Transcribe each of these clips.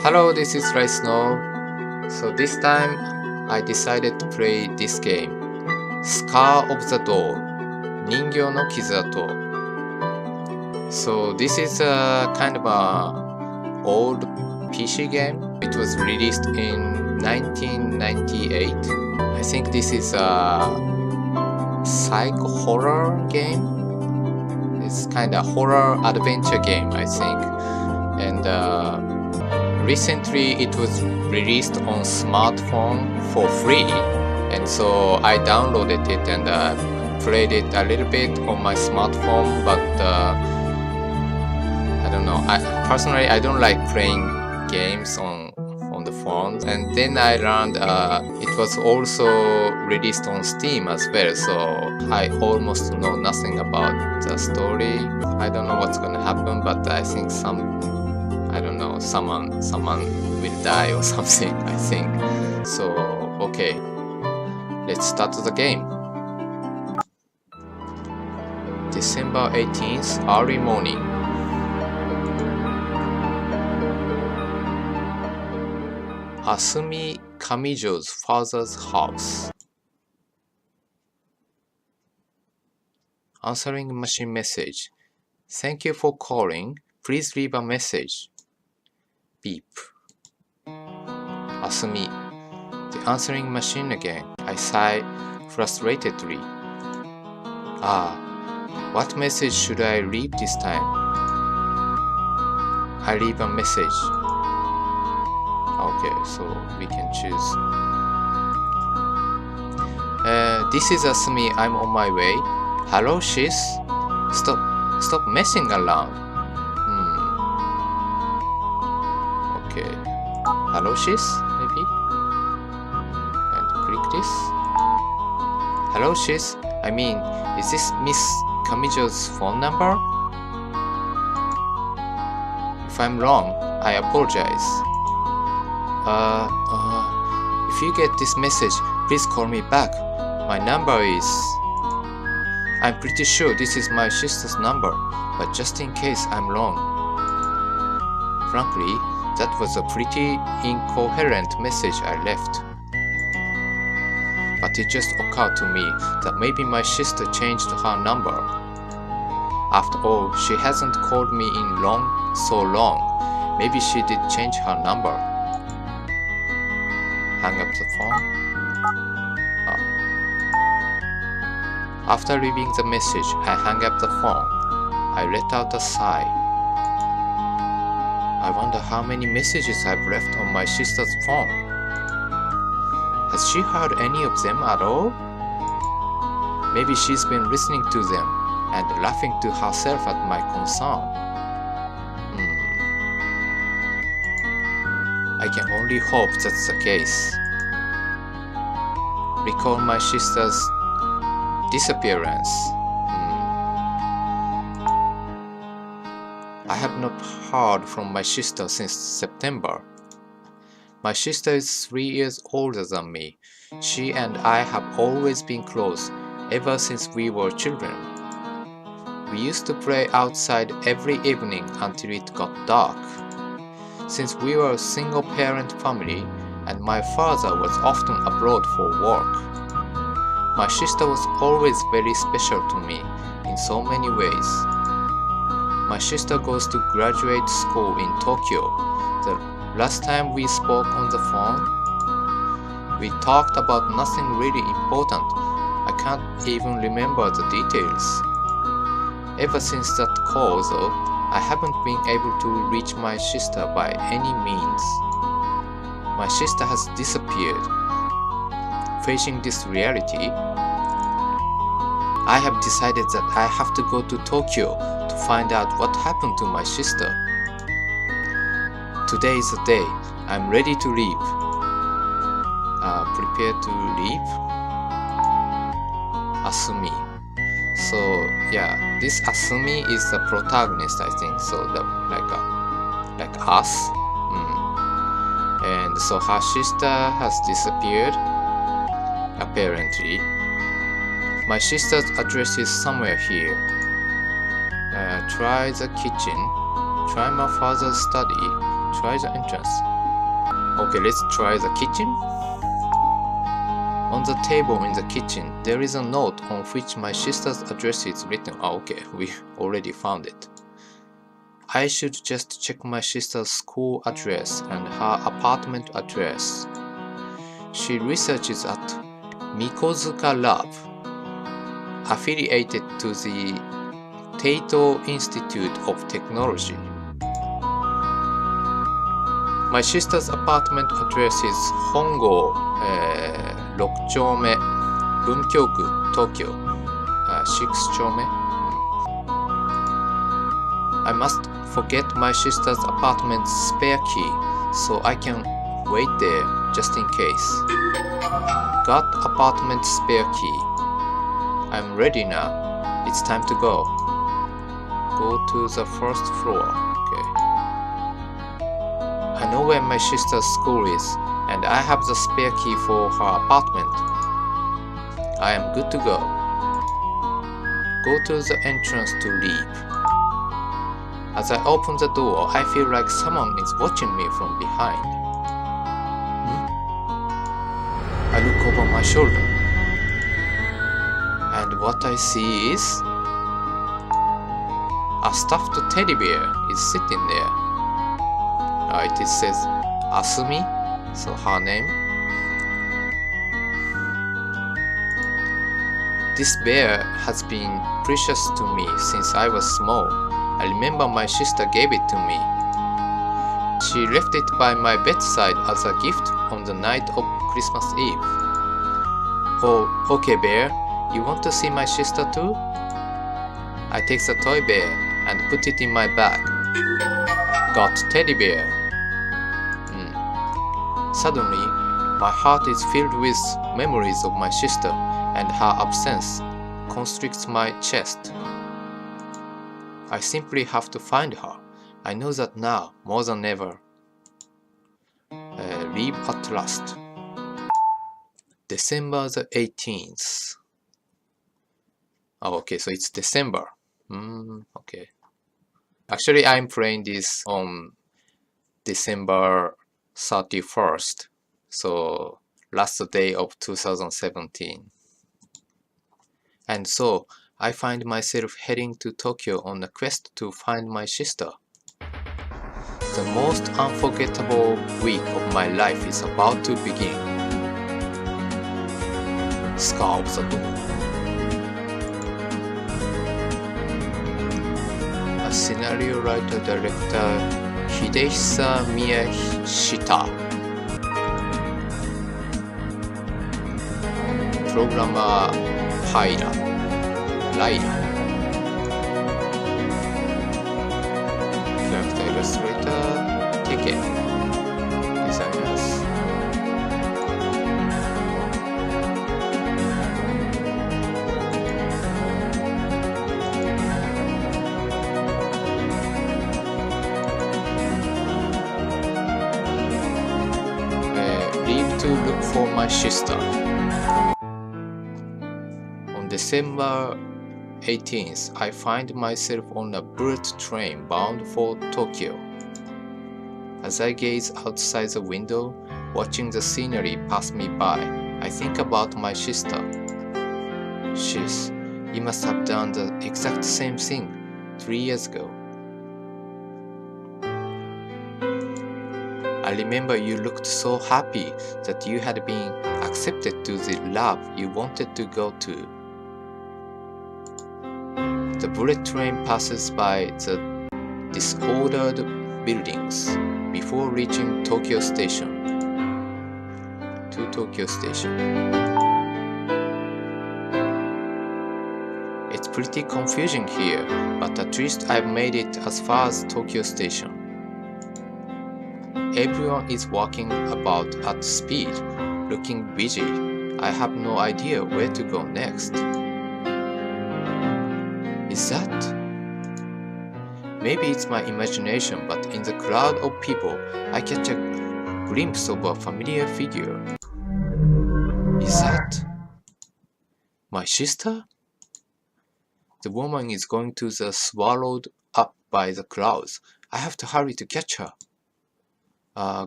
Hello, this is Rice Snow. So this time I decided to play this game, Scar of the Doll, 人形の傷跡. So this is a kind of a old PC game. It was released in 1998. I think this is a psych horror game. It's kind of horror adventure game, I think. And recently it was released on smartphone for free, and so I downloaded it and played it a little bit on my smartphone, but I don't know. Personally I don't like playing games on the phone. And then I learned it was also released on Steam as well, so I almost know nothing about the story. I don't know what's gonna happen, but I think I don't know, someone will die or something, I think. So, okay, let's start the game. December 18th, early morning. Asumi Kamijo's father's house. Answering machine message. Thank you for calling. Please leave a message. Beep. Asumi. The answering machine again. I sigh frustratedly. What message should I leave this time? I leave a message. Okay, so we can choose. This is Asumi. I'm on my way. Hello, sis. Stop messing around. Okay. Hello, sis, maybe? And click this. Hello, sis. I mean, is this Miss Kamijo's phone number? If I'm wrong, I apologize. If you get this message, please call me back. My number is... I'm pretty sure this is my sister's number, but just in case I'm wrong. Frankly, that was a pretty incoherent message I left. But it just occurred to me that maybe my sister changed her number. After all, she hasn't called me in so long. Maybe she did change her number. Hang up the phone. After leaving the message, I hang up the phone. I let out a sigh. I wonder how many messages I've left on my sister's phone. Has she heard any of them at all? Maybe she's been listening to them and laughing to herself at my concern. I can only hope that's the case. Recall my sister's disappearance. I have not heard from my sister since September. My sister is 3 years older than me. She and I have always been close ever since we were children. We used to play outside every evening until it got dark. Since we were a single-parent family and my father was often abroad for work, my sister was always very special to me in so many ways. My sister goes to graduate school in Tokyo. The last time we spoke on the phone, we talked about nothing really important. I can't even remember the details. Ever since that call, though, I haven't been able to reach my sister by any means. My sister has disappeared. Facing this reality, I have decided that I have to go to Tokyo to find out what happened to my sister. Today is the day. I'm ready to leave. Prepare to leave? Asumi. So yeah, this Asumi is the protagonist, I think. So like us. And so her sister has disappeared, apparently. My sister's address is somewhere here. Try the kitchen, try my father's study, try the entrance. Okay, let's try the kitchen. On the table in the kitchen, there is a note on which my sister's address is written. Okay, we already found it. I should just check my sister's school address and her apartment address. She researches at Mikozuka Lab, affiliated to the Taito Institute of Technology. My sister's apartment address is Hongo 6丁目 Bunkyoku, Tokyo 6丁目 I must forget my sister's apartment's spare key so I can wait there just in case. Got apartment spare key. I'm ready now. It's time to go. Go to the first floor. Okay. I know where my sister's school is, and I have the spare key for her apartment. I am good to go. Go to the entrance to leave. As I open the door, I feel like someone is watching me from behind. I look over my shoulder, and what I see is a stuffed teddy bear is sitting there. It says Asumi, so her name. This bear has been precious to me since I was small. I remember my sister gave it to me. She left it by my bedside as a gift on the night of Christmas Eve. Oh, okay bear, you want to see my sister too? I take the toy bear and put it in my bag. Got teddy bear. Suddenly, my heart is filled with memories of my sister, and her absence constricts my chest. I simply have to find her. I know that now, more than ever. Leave at last. December the 18th. Oh, okay, so it's December. Okay. Actually, I'm playing this on December 31st. So, last day of 2017. And so, I find myself heading to Tokyo on a quest to find my sister. The most unforgettable week of my life is about to begin. Scar of the Dawn. A scenario writer director Hidehisa Miyashita. Programmer Laila. Character illustrator Teke. Designers leave to look for my sister. On December 18th, I find myself on a bullet train bound for Tokyo. As I gaze outside the window, watching the scenery pass me by, I think about my sister. Shiz, you must have done the exact same thing 3 years ago. I remember you looked so happy that you had been accepted to the lab you wanted to go to. The bullet train passes by the disordered buildings before reaching Tokyo Station. To Tokyo Station. It's pretty confusing here, but at least I've made it as far as Tokyo Station. Everyone is walking about at speed, looking busy. I have no idea where to go next. Is that? Maybe it's my imagination, but in the crowd of people, I catch a glimpse of a familiar figure. Is that my sister? The woman is going to the swallowed up by the clouds. I have to hurry to catch her.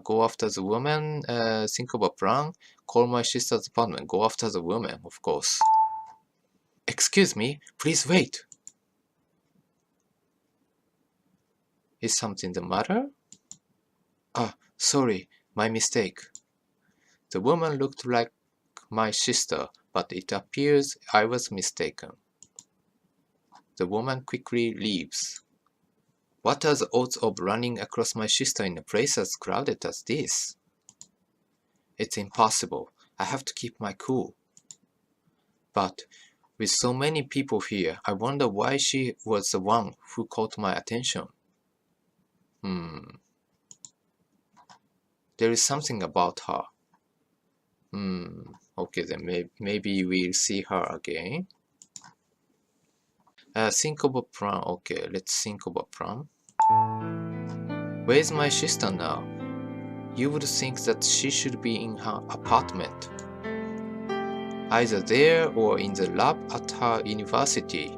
Go after the woman, think of a plan, call my sister's apartment, go after the woman, of course. Excuse me, please wait. Is something the matter? Ah, sorry, my mistake. The woman looked like my sister, but it appears I was mistaken. The woman quickly leaves. What are the odds of running across my sister in a place as crowded as this? It's impossible. I have to keep my cool. But with so many people here, I wonder why she was the one who caught my attention. There is something about her. Okay, then maybe we'll see her again. Think of a plan. Okay, let's think of a plan. Where's my sister now? You would think that she should be in her apartment. Either there or in the lab at her university.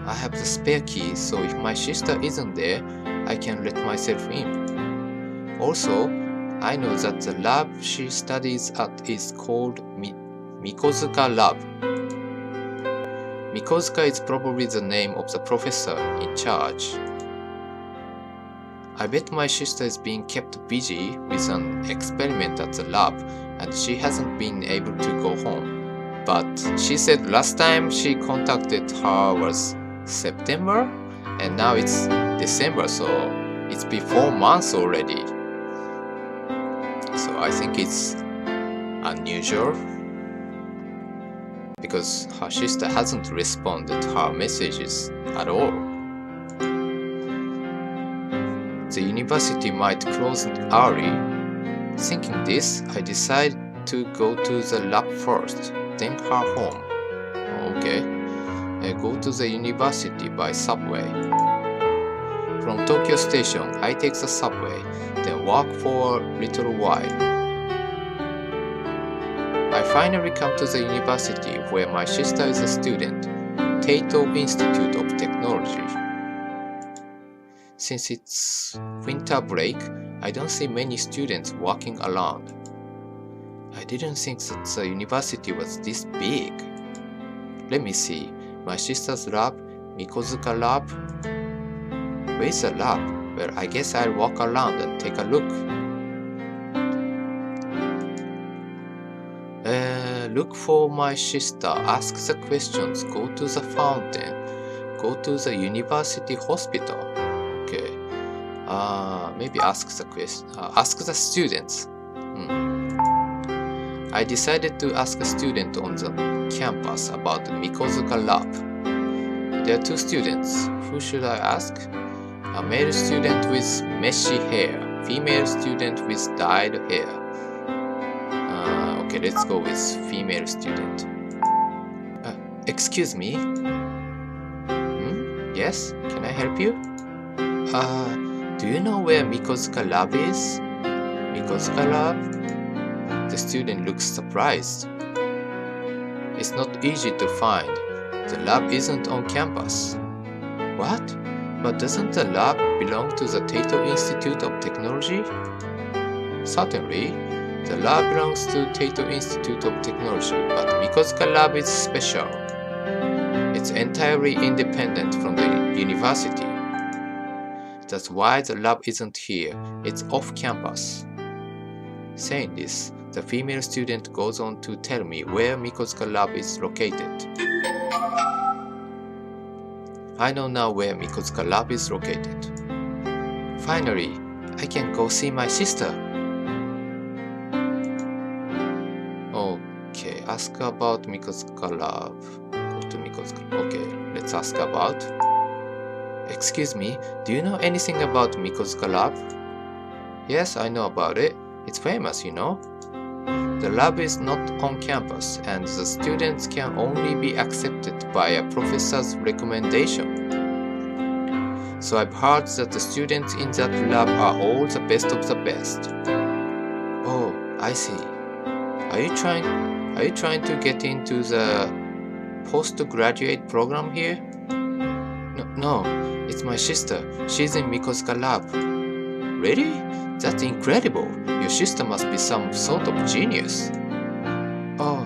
I have the spare key, so if my sister isn't there, I can let myself in. Also, I know that the lab she studies at is called Mikozuka Lab. Mikozuka is probably the name of the professor in charge. I bet my sister is being kept busy with an experiment at the lab and she hasn't been able to go home. But she said last time she contacted her was September and now it's December, so it's been 4 months already. So I think it's unusual because her sister hasn't responded her messages at all. The university might close early. Thinking this, I decide to go to the lab first, then her home. Okay, I go to the university by subway. From Tokyo Station, I take the subway, then walk for a little while. I finally come to the university where my sister is a student, Taito Institute of Technology. Since it's winter break, I don't see many students walking around. I didn't think that the university was this big. Let me see, my sister's lab, Mikozuka lab. Where's the lab? Well, I guess I'll walk around and take a look. Look for my sister, ask the questions, go to the fountain, go to the university hospital. Okay, maybe ask the students. I decided to ask a student on the campus about the Mikozuka lab. There are 2 students. Who should I ask? A male student with messy hair, female student with dyed hair. Okay, let's go with female student. Excuse me? Yes? Can I help you? Do you know where Mikozuka lab is? Mikozuka lab? The student looks surprised. It's not easy to find. The lab isn't on campus. What? But doesn't the lab belong to the Taito Institute of Technology? Certainly, the lab belongs to Taito Institute of Technology, but Mikozuka lab is special. It's entirely independent from the university. That's why the lab isn't here, it's off campus. Saying this, the female student goes on to tell me where Mikozuka lab is located. I know now where Mikozuka lab is located. Finally, I can go see my sister. Okay, ask about Mikozuka lab. Go to Mikozuka. Okay, let's ask about. Excuse me, do you know anything about Mikozuka lab? Yes, I know about it. It's famous, you know. The lab is not on campus and the students can only be accepted by a professor's recommendation. So I've heard that the students in that lab are all the best of the best. Oh, I see. Are you trying to get into the postgraduate program here? No, it's my sister. She's in Mikozuka lab. Really? That's incredible. Your sister must be some sort of genius. Oh,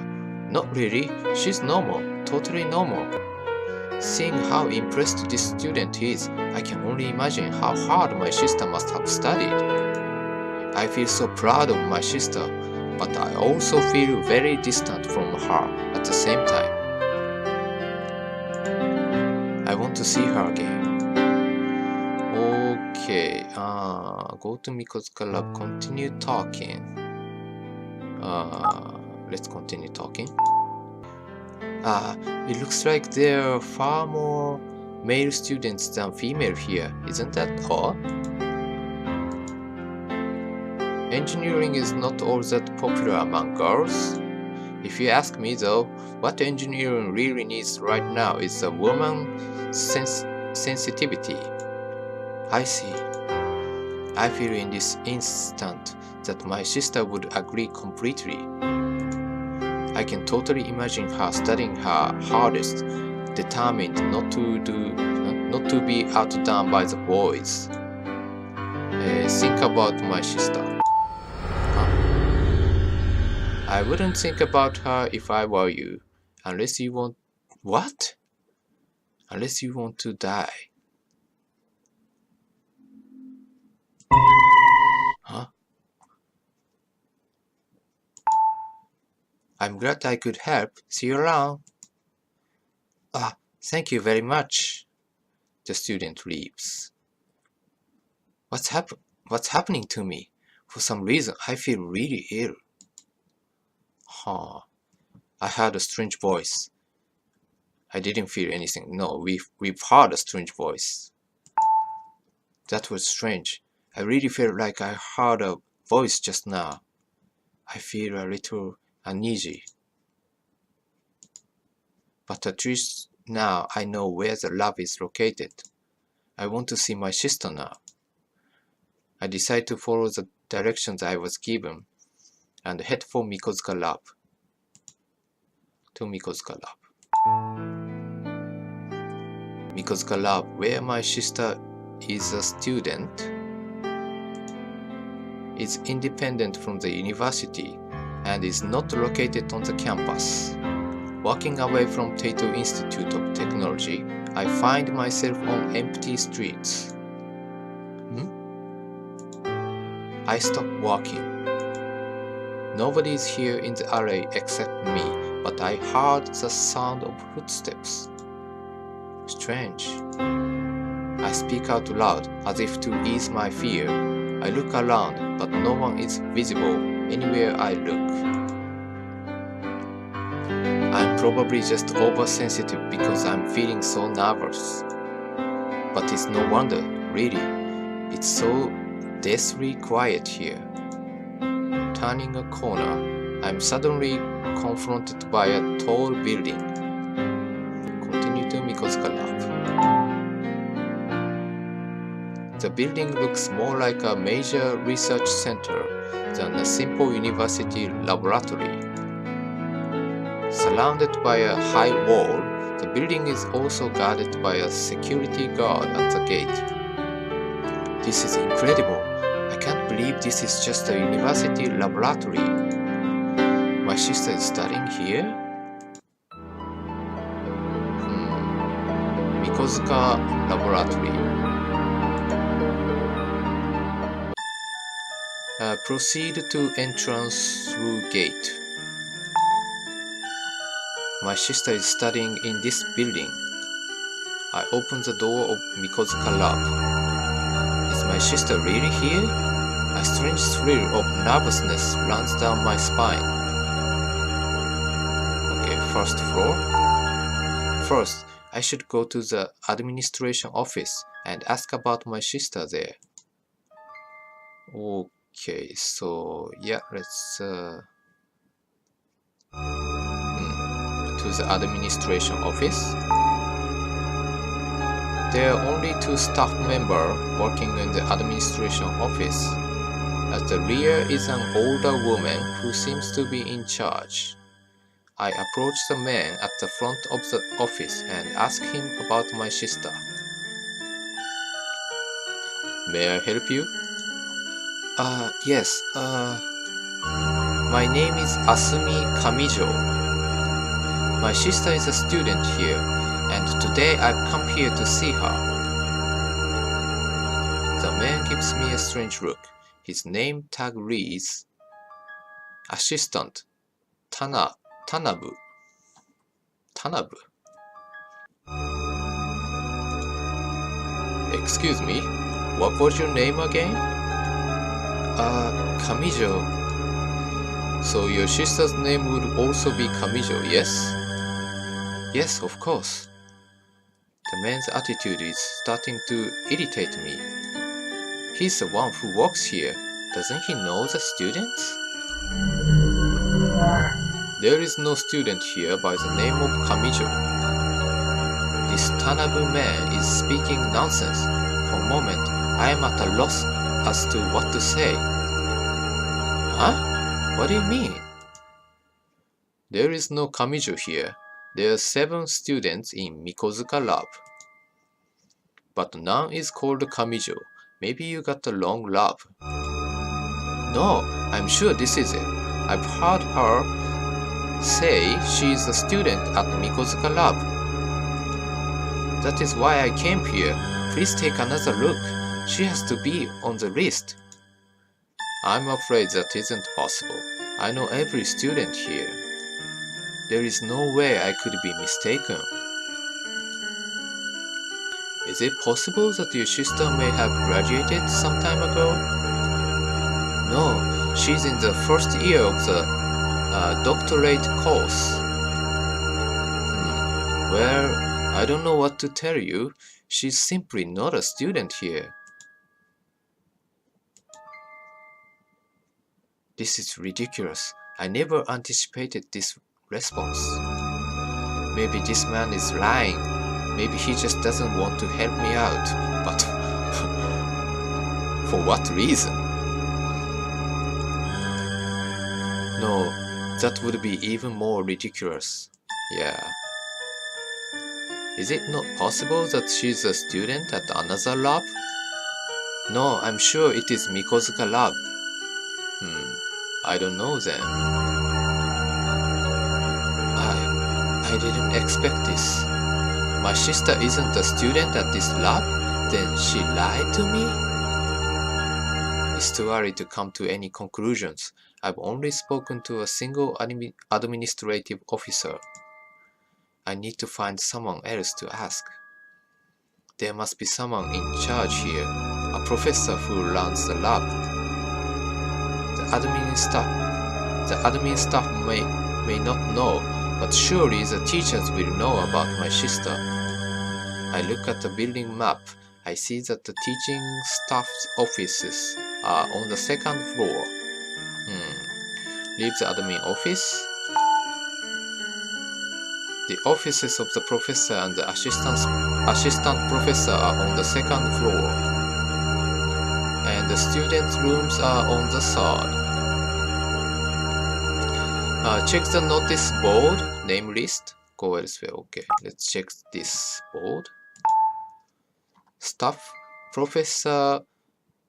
not really. She's normal. Totally normal. Seeing how impressed this student is, I can only imagine how hard my sister must have studied. I feel so proud of my sister, but I also feel very distant from her at the same time. I want to see her again. Okay, go to Miko's lab, continue talking. Let's continue talking. It looks like there are far more male students than female here, isn't that odd? Engineering is not all that popular among girls. If you ask me though, what engineering really needs right now is a woman's sensitivity. I see. I feel in this instant that my sister would agree completely. I can totally imagine her studying her hardest, determined not to be outdone by the boys. Think about my sister. I wouldn't think about her if I were you, unless you want... What? Unless you want to die. Huh? I'm glad I could help. See you around. Thank you very much. The student leaves. What's happening to me? For some reason, I feel really ill. I heard a strange voice. I didn't feel anything. No, we've heard a strange voice. That was strange. I really felt like I heard a voice just now. I feel a little uneasy. But at least now I know where the lab is located. I want to see my sister now. I decide to follow the directions I was given and head for Miko's lab. To Miko's lab. Miko's lab, where my sister is a student, is independent from the university and is not located on the campus. Walking away from Taito Institute of Technology, I find myself on empty streets. I stop walking. Nobody is here in the alley except me, but I heard the sound of footsteps. Strange. I speak out loud as if to ease my fear. I look around, but no one is visible anywhere I look. I'm probably just oversensitive because I'm feeling so nervous. But it's no wonder, really. It's so deathly quiet here. Turning a corner, I'm suddenly confronted by a tall building. Continue to Miko's lab. The building looks more like a major research center than a simple university laboratory. Surrounded by a high wall, the building is also guarded by a security guard at the gate. This is incredible. I can't believe this is just a university laboratory. My sister is studying here? Mikozuka Laboratory. Proceed to entrance through gate. My sister is studying in this building. I open the door of Mikozuka lab. Is my sister really here? A strange thrill of nervousness runs down my spine. Okay, first floor. First, I should go to the administration office and ask about my sister there. Okay, so yeah, let's to the administration office. There are only 2 staff members working in the administration office. At the rear is an older woman who seems to be in charge. I approach the man at the front of the office and ask him about my sister. May I help you? Yes, my name is Asumi Kamijo. My sister is a student here, and today I've come here to see her. The man gives me a strange look. His name tag reads Assistant Tanabu. Tanabu? Excuse me, what was your name again? Kamijo. So your sister's name would also be Kamijo, yes? Yes, of course. The man's attitude is starting to irritate me. He's the one who works here. Doesn't he know the students? There is no student here by the name of Kamijo. This Tanabu man is speaking nonsense. For a moment, I am at a loss as to what to say. Huh? What do you mean? There is no Kamijo here. There are 7 students in Mikozuka lab. But none is called Kamijo. Maybe you got the wrong lab. No, I'm sure this is it. I've heard her say she is a student at Mikozuka lab. That is why I came here. Please take another look. She has to be on the list. I'm afraid that isn't possible. I know every student here. There is no way I could be mistaken. Is it possible that your sister may have graduated some time ago? No, she's in the first year of the doctorate course. Well, I don't know what to tell you. She's simply not a student here. This is ridiculous. I never anticipated this response. Maybe this man is lying. Maybe he just doesn't want to help me out. But for what reason? No, that would be even more ridiculous. Yeah. Is it not possible that she's a student at another lab? No, I'm sure it is Mikozuka lab. I don't know then. I didn't expect this. My sister isn't a student at this lab? Then she lied to me? It's too early to come to any conclusions. I've only spoken to a single administrative officer. I need to find someone else to ask. There must be someone in charge here, a professor who runs the lab. The admin staff may not know, but surely the teachers will know about my sister. I look at the building map. I see that the teaching staff's offices are on the 2nd floor. Leave the admin office. The offices of the professor and the assistant professor are on the 2nd floor. And the students' rooms are on the 3rd. Check the notice board, name list, go elsewhere. Okay, let's check this board. Staff, Professor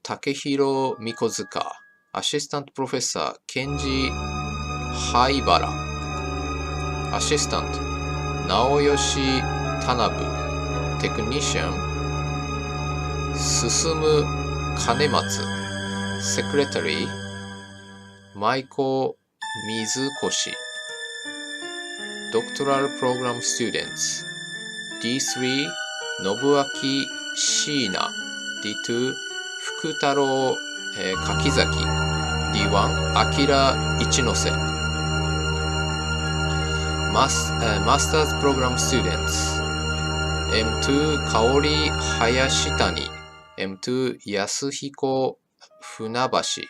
Takehiro Mikozuka. Assistant Professor Kenji Haibara. Assistant Naoyoshi Tanabu. Technician Susumu Kanematsu. Secretary Maiko Mizukoshi. Doctoral Program Students D3 Nobuaki Shiina. D2 Fukutaro Kakizaki. D1 Akira Ichinose. Master's Program Students M2 Kaori Hayashitani. M2 Yasuhiko Funabashi.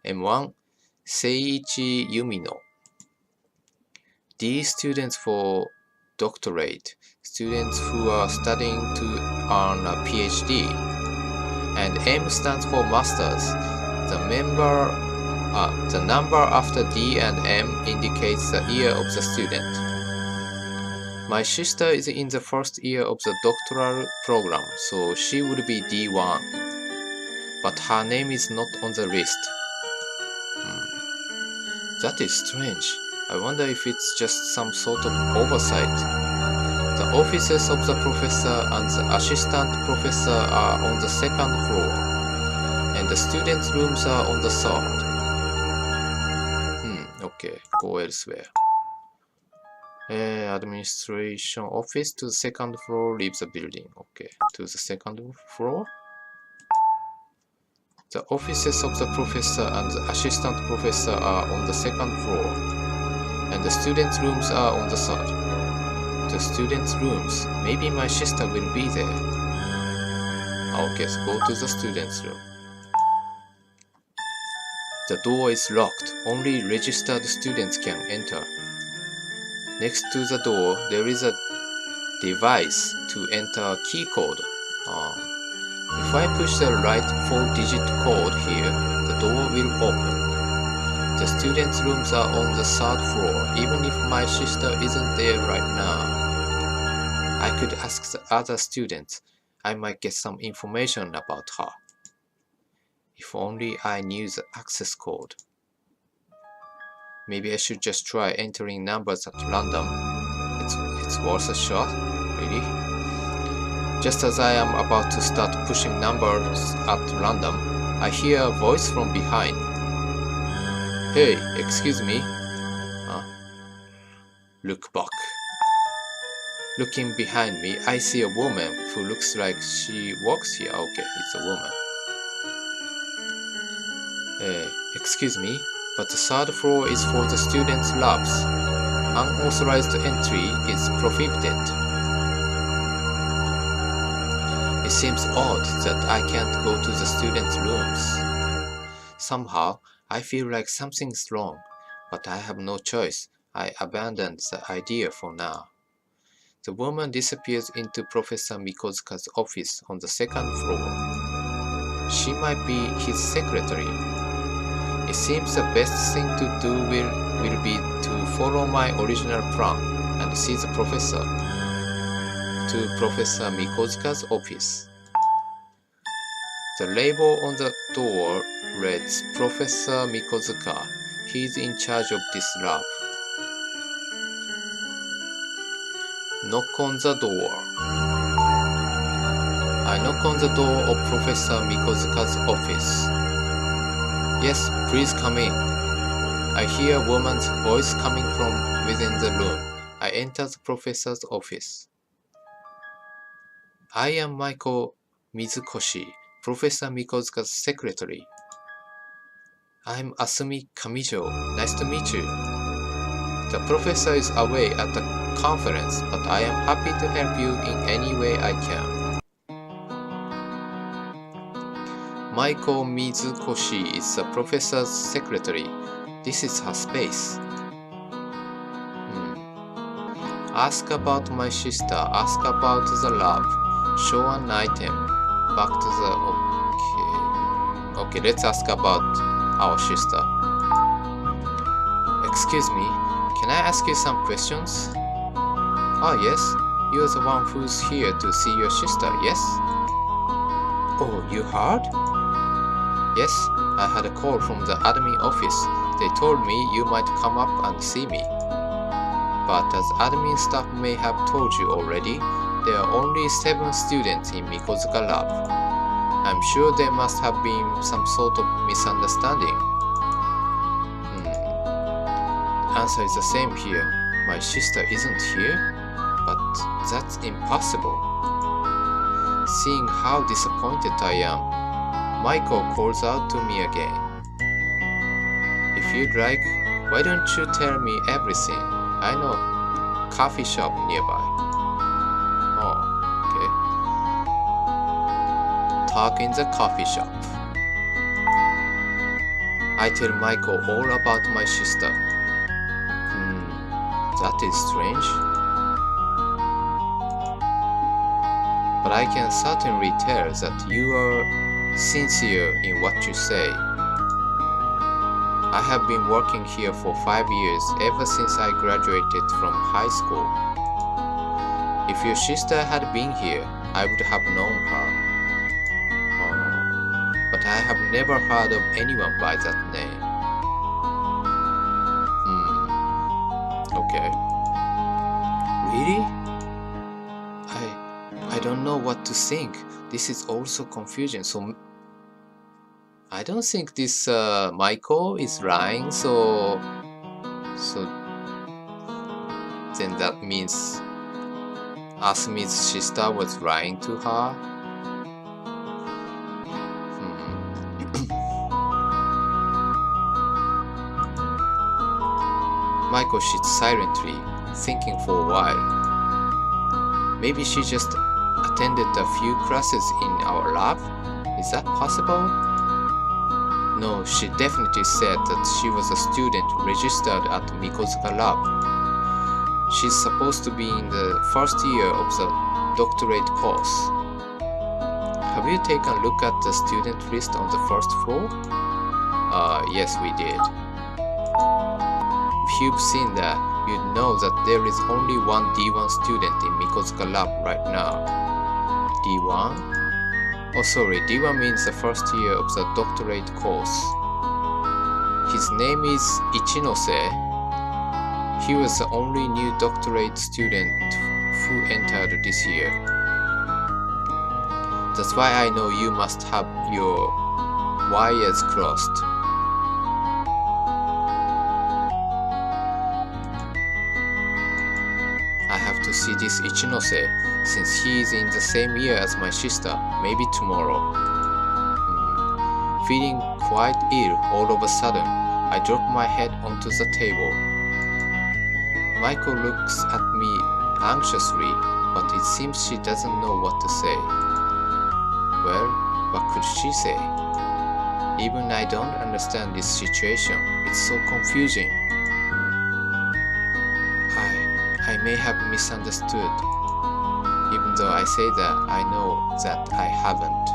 M1 Seiichi Yumino. These students for doctorate, students who are studying to earn a PhD, and M stands for masters. The number after D and M indicates the year of the student. My sister is in the first year of the doctoral program, so she would be D1. but her name is not on the list. That is strange. I wonder if it's just some sort of oversight. The offices of the professor and the assistant professor are on the second floor, and the students' rooms are on the third. Okay, go elsewhere. Administration office to the second floor, leave the building. Okay, to the second floor. The offices of the professor and the assistant professor are on the second floor, and the students' rooms are on the third. The students' rooms, maybe my sister will be there. Okay, so go to the students' room. The door is locked, only registered students can enter. Next to the door, there is a device to enter a key code. If I push the right 4-digit code here, the door will open. The students' rooms are on the third floor, even if my sister isn't there right now. I could ask the other students. I might get some information about her. If only I knew the access code. Maybe I should just try entering numbers at random. It's worth a shot, really. Just as I am about to start pushing numbers at random, I hear a voice from behind. Hey, excuse me. Look back. Looking behind me, I see a woman who looks like she works here. Okay, it's a woman. Excuse me, but the third floor is for the students' labs. Unauthorized entry is prohibited. It seems odd that I can't go to the students' rooms. Somehow, I feel like something's wrong, but I have no choice. I abandoned the idea for now. The woman disappears into Professor Mikozuka's office on the second floor. She might be his secretary. It seems the best thing to do will be to follow my original plan and see the professor. To Professor Mikozuka's office. The label on the door reads Professor Mikozuka. He is in charge of this lab. Knock on the door. I knock on the door of Professor Mikozuka's office. Yes, please come in. I hear a woman's voice coming from within the room. I enter the professor's office. I am Maiko Mizukoshi, Professor Mikozuka's secretary. I'm Asumi Kamijo. Nice to meet you. The professor is away at the conference, but I am happy to help you in any way I can. Maiko Mizukoshi is the professor's secretary. This is her space. Ask about my sister. Ask about the lab. Show an item. Back to the... Okay, let's ask about our sister. Excuse me, can I ask you some questions? Ah, yes. You're the one who's here to see your sister, yes? Oh, you heard? Yes, I had a call from the admin office. They told me you might come up and see me. But as admin staff may have told you already, there are only 7 students in Mikozuka lab. I'm sure there must have been some sort of misunderstanding. The answer is the same here. My sister isn't here? But that's impossible. Seeing how disappointed I am, Maiko calls out to me again. If you'd like, why don't you tell me everything? I know a coffee shop nearby. Oh, okay. Talk in the coffee shop. I tell Maiko all about my sister. That is strange. But I can certainly tell that you are sincere in what you say. I have been working here for 5 years, ever since I graduated from high school. If your sister had been here, I would have known her. But I have never heard of anyone by that name. Okay. Really? I don't know what to think. This is also confusing. So I don't think this Michael is lying. So then that means Asumi's sister was lying to her. Michael sits silently, thinking for a while. Maybe she just attended a few classes in our lab? Is that possible? No, she definitely said that she was a student registered at Mikozuka lab. She's supposed to be in the first year of the doctorate course. Have you taken a look at the student list on the first floor? Yes, we did. If you've seen that, you'd know that there is only one D1 student in Mikozuka lab right now. D1? Oh sorry, D1 means the first year of the doctorate course. His name is Ichinose. He was the only new doctorate student who entered this year. That's why I know you must have your wires crossed. I have to see this Ichinose, since he is in the same year as my sister, maybe tomorrow. Feeling quite ill all of a sudden, I drop my head onto the table. Michael looks at me anxiously, but it seems she doesn't know what to say. Well, what could she say? Even I don't understand this situation. It's so confusing. I may have misunderstood. Even though I say that, I know that I haven't.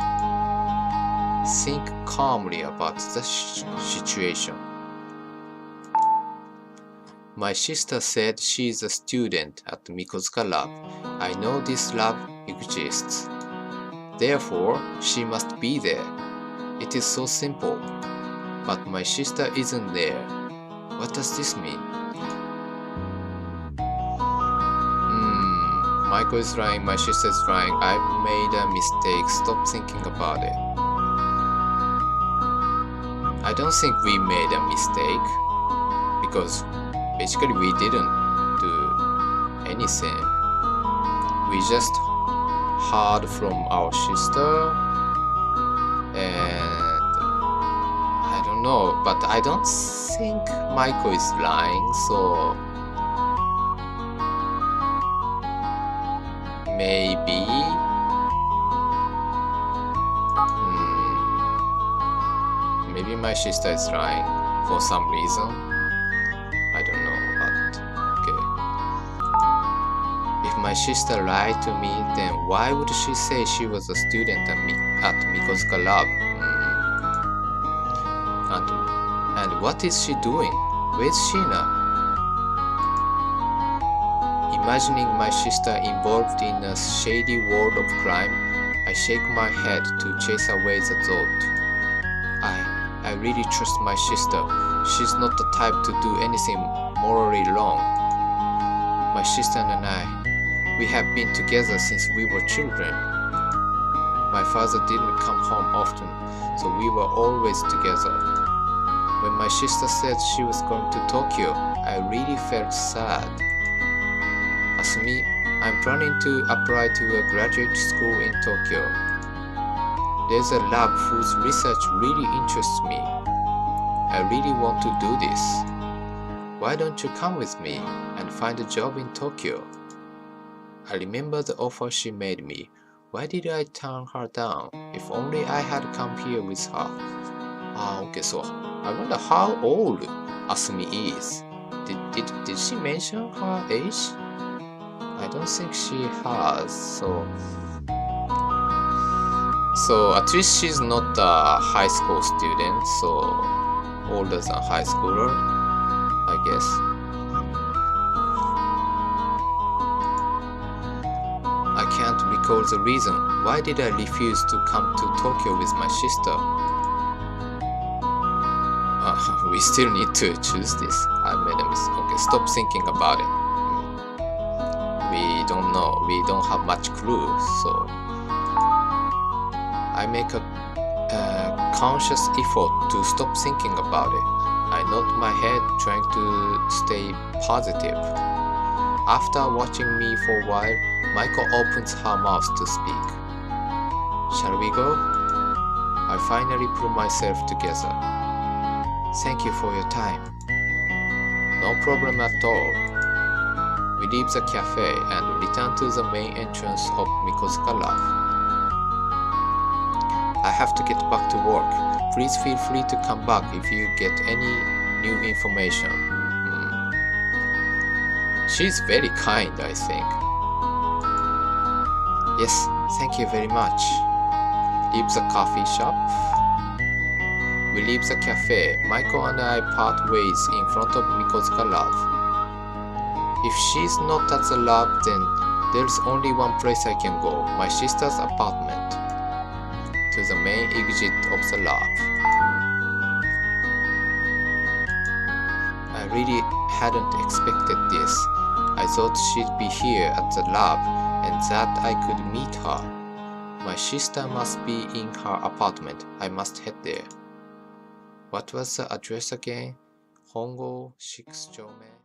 Think calmly about the situation. My sister said she is a student at Mikozuka lab. I know this lab exists. Therefore, she must be there. It is so simple. But my sister isn't there. What does this mean? Michael is lying, my sister is lying. I've made a mistake. Stop thinking about it. I don't think we made a mistake. Because basically we didn't do anything. We just heard from our sister. And I don't know. But I don't think Michael is lying. So maybe maybe my sister is lying for some reason. I don't know, but okay. If my sister lied to me, then why would she say she was a student at Mikozuka lab? And what is she doing? Where's she now? Imagining my sister involved in a shady world of crime, I shake my head to chase away the thought. I really trust my sister. She's not the type to do anything morally wrong. My sister and I, we have been together since we were children. My father didn't come home often, so we were always together. When my sister said she was going to Tokyo, I really felt sad. Asumi, I'm planning to apply to a graduate school in Tokyo. There's a lab whose research really interests me. I really want to do this. Why don't you come with me and find a job in Tokyo? I remember the offer she made me. Why did I turn her down? If only I had come here with her. Okay, so I wonder how old Asumi is. Did she mention her age? I don't think she has, so at least she's not a high school student, so older than high schooler, I guess. I can't recall the reason. Why did I refuse to come to Tokyo with my sister? we still need to choose this. I made a mistake. Okay, stop thinking about it. We don't know. We don't have much clue. So I make a conscious effort to stop thinking about it. I nod my head, trying to stay positive. After watching me for a while, Michael opens her mouth to speak. Shall we go? I finally pull myself together. Thank you for your time. No problem at all. We leave the cafe and return to the main entrance of Mikosuka Lab. I have to get back to work. Please feel free to come back if you get any new information. She's very kind, I think. Yes, thank you very much. Leave the coffee shop. We leave the cafe. Michael and I part ways in front of Mikosuka Lab. If she's not at the lab, then there's only one place I can go, my sister's apartment, to the main exit of the lab. I really hadn't expected this. I thought she'd be here at the lab and that I could meet her. My sister must be in her apartment. I must head there. What was the address again? Hongo 6丁目